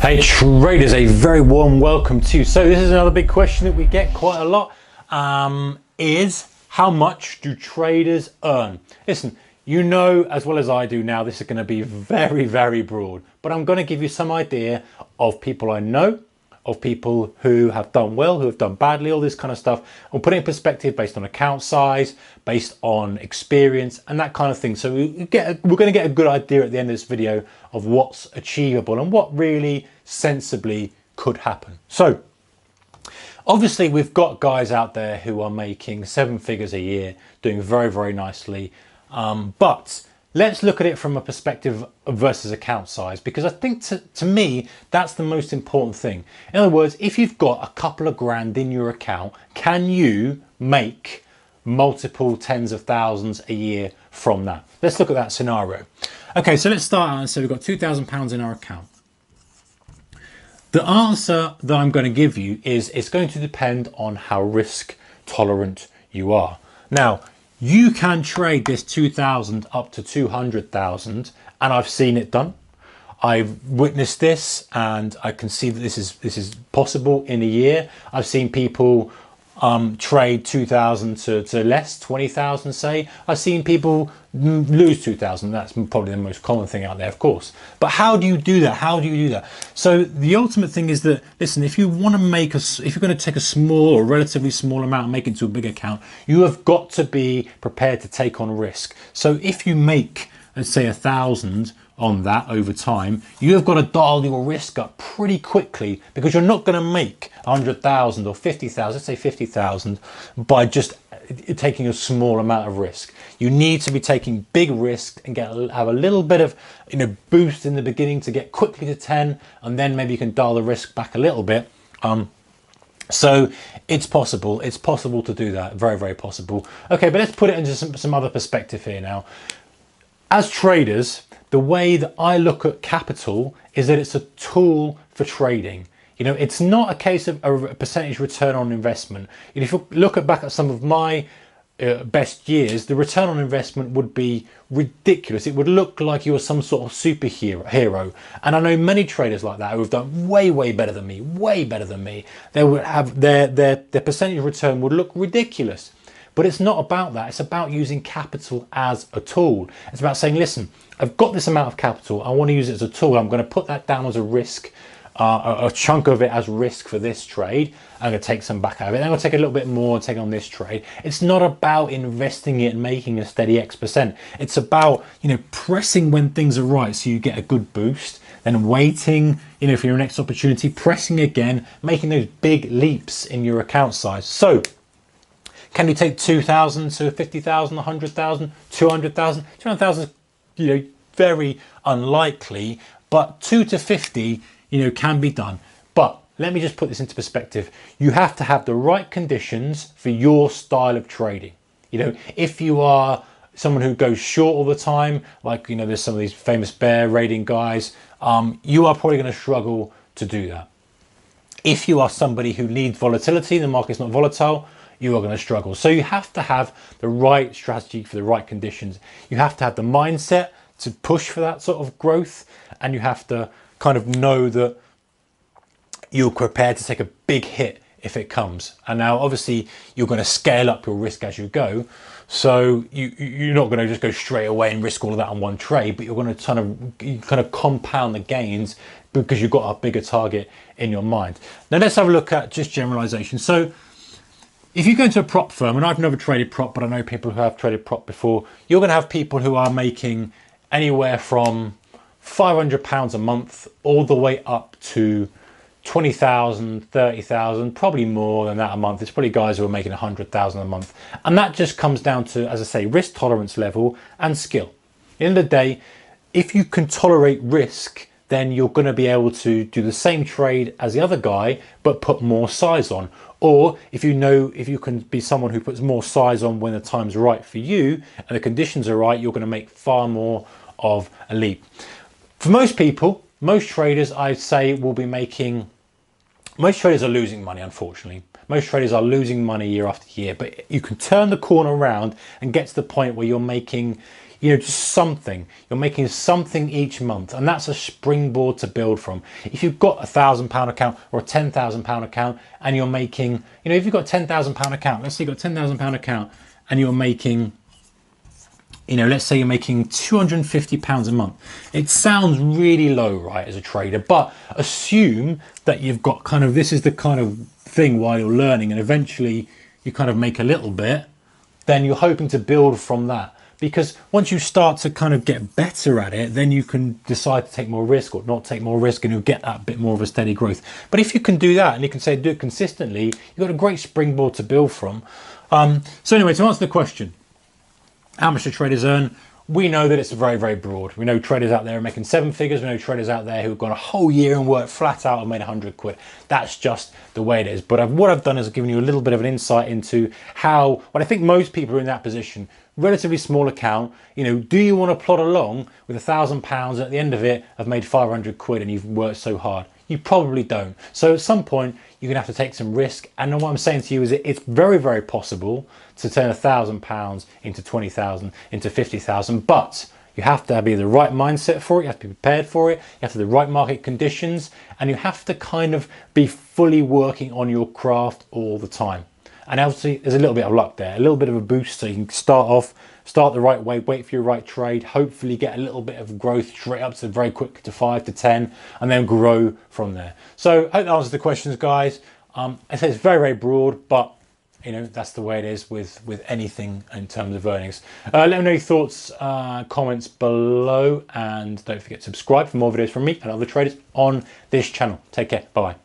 Hey traders, a very warm welcome to you. So this is another big question that we get quite a lot, is how much do traders earn? Listen, you know as well as I do now, this is going to be very, very broad, but I'm going to give you some idea of people I know, of people who have done well, who have done badly, all this kind of stuff. I'll put it in perspective based on account size, based on experience and that kind of thing. So we're going to get a good idea at the end of this video of what's achievable and what really sensibly could happen. So obviously we've got guys out there who are making 7 figures a year, doing very, very nicely. But let's look at it from a perspective versus account size, because I think to me, that's the most important thing. In other words, if you've got a couple of grand in your account, can you make multiple tens of thousands a year from that? Let's look at that scenario. Okay, so let's start out and say we've got £2,000 in our account. The answer that I'm going to give you is it's going to depend on how risk tolerant you are. Now, you can trade this 2,000 up to 200,000, and I've seen it done. I've witnessed this, and I can see that this is possible in a year. I've seen people trade 2,000 to less, 20,000 say. I've seen people lose 2,000. That's probably the most common thing out there, of course. But how do you do that? How do you do that? So the ultimate thing is that, listen, if you want to make if you're going to take a small or relatively small amount and make it into a big account, you have got to be prepared to take on risk. So if you make, let's say, 1,000 on that over time, you have got to dial your risk up pretty quickly, because you're not going to make 100,000 or 50,000, let's say 50,000, by just taking a small amount of risk. You need to be taking big risk and have a little bit of boost in the beginning to get quickly to 10, and then maybe you can dial the risk back a little bit. So it's possible to do that, very, very possible. Okay, but let's put it into some other perspective here now. As traders, the way that I look at capital is that it's a tool for trading. It's not a case of a percentage return on investment. If you look back at some of my best years, the return on investment would be ridiculous. It would look like you were some sort of superhero. And I know many traders like that who have done way, way better than me, way better than me. They would have their percentage return would look ridiculous. But it's not about that. It's about using capital as a tool. It's about saying, listen, I've got this amount of capital. I want to use it as a tool. I'm going to put that down as a risk, a chunk of it as risk for this trade. I'm going to take some back out of it. Then I'm going to take a little bit more and take on this trade. It's not about investing it and making a steady X%. It's about, pressing when things are right so you get a good boost, then waiting, for your next opportunity, pressing again, making those big leaps in your account size. So can you take 2,000 to 50,000, 100,000, 200,000? 200,000 is, very unlikely, but 2 to 50, can be done. But let me just put this into perspective. You have to have the right conditions for your style of trading. If you are someone who goes short all the time, like, there's some of these famous bear raiding guys, you are probably going to struggle to do that. If you are somebody who needs volatility, the market's not volatile, you are going to struggle. So you have to have the right strategy for the right conditions. You have to have the mindset to push for that sort of growth, and you have to kind of know that you're prepared to take a big hit if it comes. And now obviously you're going to scale up your risk as you go. So you're not going to just go straight away and risk all of that on one trade, but you're going to kind of compound the gains because you've got a bigger target in your mind. Now let's have a look at just generalization. So if you go into a prop firm, and I've never traded prop, but I know people who have traded prop before, you're going to have people who are making anywhere from £500 a month all the way up to 20,000, 30,000, probably more than that a month. It's probably guys who are making 100,000 a month. And that just comes down to, as I say, risk tolerance level and skill. At the end of the day, if you can tolerate risk, then you're going to be able to do the same trade as the other guy, but put more size on. Or if you can be someone who puts more size on when the time's right for you and the conditions are right, you're going to make far more of a leap. For most people, most traders, I'd say, will be making, most traders are losing money, unfortunately. Most traders are losing money year after year, but you can turn the corner around and get to the point where you're making, just something. You're making something each month, and that's a springboard to build from. If you've got £1,000 account or a £10,000 account, and you're making, if you've got a £10,000 account, let's say you've got a £10,000 account, and you're making, let's say you're making £250 a month. It sounds really low, right, as a trader, but assume that you've got this is the kind of thing while you're learning, and eventually you kind of make a little bit, then you're hoping to build from that. Because once you start to kind of get better at it, then you can decide to take more risk or not take more risk, and you'll get that bit more of a steady growth. But if you can do that, and you can say do it consistently, you've got a great springboard to build from. So anyway, to answer the question, how much do traders earn? We know that it's very, very broad. We know traders out there are making 7 figures. We know traders out there who've gone a whole year and worked flat out and made 100 quid. That's just the way it is. But what I've done is I've given you a little bit of an insight into how, I think most people are in that position, relatively small account. Do you want to plod along with £1,000 at the end of it have made 500 quid and you've worked so hard? You probably don't. So at some point, you're going to have to take some risk. And what I'm saying to you is it's very, very possible to turn £1,000 into 20,000, into 50,000, but you have to be the right mindset for it. You have to be prepared for it. You have to have the right market conditions, and you have to kind of be fully working on your craft all the time. And obviously there's a little bit of luck there, a little bit of a boost, so you can start the right way, wait for your right trade, hopefully get a little bit of growth straight up to very quick to 5 to 10, and then grow from there. So I hope that answers the questions, guys. I say it's very, very broad, but that's the way it is with anything in terms of earnings. Let me know your thoughts, comments below, and don't forget to subscribe for more videos from me and other traders on this channel. Take care. Bye-bye.